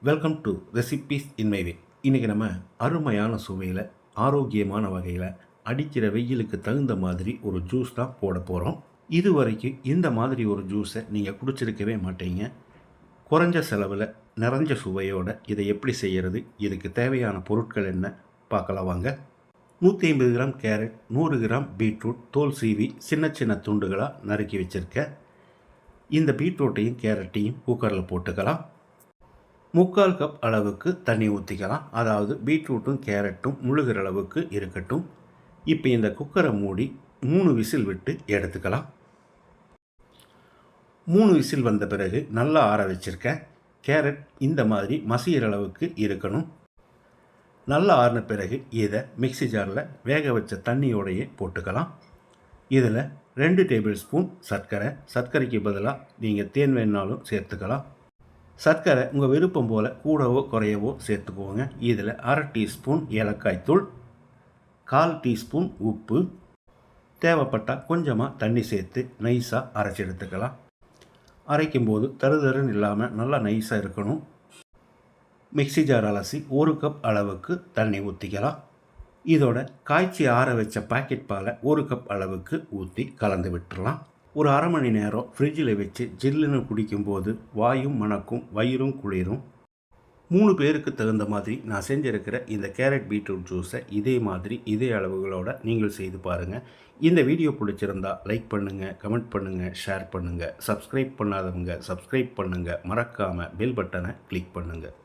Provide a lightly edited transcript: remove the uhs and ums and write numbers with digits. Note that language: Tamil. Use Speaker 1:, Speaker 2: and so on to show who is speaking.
Speaker 1: Welcome to recipes in my way. இன்றைக்கி நம்ம அருமையான சுவையில் ஆரோக்கியமான வகையில் அடிக்கிற வெயிலுக்கு தகுந்த மாதிரி ஒரு ஜூஸ் தான் போட போகிறோம். இது வரைக்கும் இந்த மாதிரி ஒரு ஜூஸை நீங்கள் குடிச்சிருக்கவே மாட்டீங்க. குறைஞ்ச செலவில் நிறைஞ்ச சுவையோடு இதை எப்படி செய்கிறது, இதுக்கு தேவையான பொருட்கள் என்ன பார்க்கலாம் வாங்க. 150 கிராம் கேரட், 100 கிராம் பீட்ரூட் தோல் சீவி சின்ன சின்ன துண்டுகளாக நறுக்கி வச்சுருக்கேன். இந்த பீட்ரூட்டையும் கேரட்டையும் குக்கரில் போட்டுக்கலாம். 3/4 கப் அளவுக்கு தண்ணி ஊற்றிக்கலாம். அதாவது பீட்ரூட்டும் கேரட்டும் முழுகிற அளவுக்கு இருக்கட்டும். இப்போ இந்த குக்கரை மூடி 3 விசில் விட்டு எடுத்துக்கலாம். 3 விசில் வந்த பிறகு நல்லா ஆற வச்சுருக்கேன். கேரட் இந்த மாதிரி மசிகிற அளவுக்கு இருக்கணும். நல்லா ஆறின பிறகு இதை மிக்ஸி ஜாரில் வேக வச்ச தண்ணியோடையே போட்டுக்கலாம். இதில் 2 டேபிள் ஸ்பூன் சர்க்கரைக்கு பதிலாக நீங்கள் தேன் வேணாலும் சேர்த்துக்கலாம். சர்க்கரை உங்கள் விருப்பம் போல் கூடவோ குறையவோ சேர்த்துக்குவோங்க. இதில் 1/2 டீஸ்பூன் ஏலக்காய் தூள், 1/4 டீஸ்பூன் உப்பு, தேவைப்பட்டால் கொஞ்சமாக தண்ணி சேர்த்து நைஸாக அரைச்சி எடுத்துக்கலாம். அரைக்கும்போது தருதருன்னு இல்லாமல் நல்லா நைஸாக இருக்கணும். மிக்ஸி ஜார் அலசி 1 கப் அளவுக்கு தண்ணி ஊற்றிக்கலாம். இதோட காய்ச்சி ஆற வச்ச பாக்கெட் பாலை 1 கப் அளவுக்கு ஊற்றி கலந்து விட்டுடலாம். ஒரு அரை மணி நேரம் ஃப்ரிட்ஜில் வச்சு ஜில்லுன்னு குடிக்கும்போது வாயும் மணக்கும், வயிறும் குளிரும். 3 பேருக்கு தகுந்த மாதிரி நான் செஞ்சுருக்கிற இந்த கேரட் பீட்ரூட் ஜூஸை இதே மாதிரி இதே அளவுகளோடு நீங்கள் செய்து பாருங்கள். இந்த வீடியோ பிடிச்சிருந்தால் லைக் பண்ணுங்கள், கமெண்ட் பண்ணுங்கள், ஷேர் பண்ணுங்கள். சப்ஸ்கிரைப் பண்ணாதவங்க சப்ஸ்கிரைப் பண்ணுங்கள். மறக்காமல் பெல் பட்டனை கிளிக் பண்ணுங்கள்.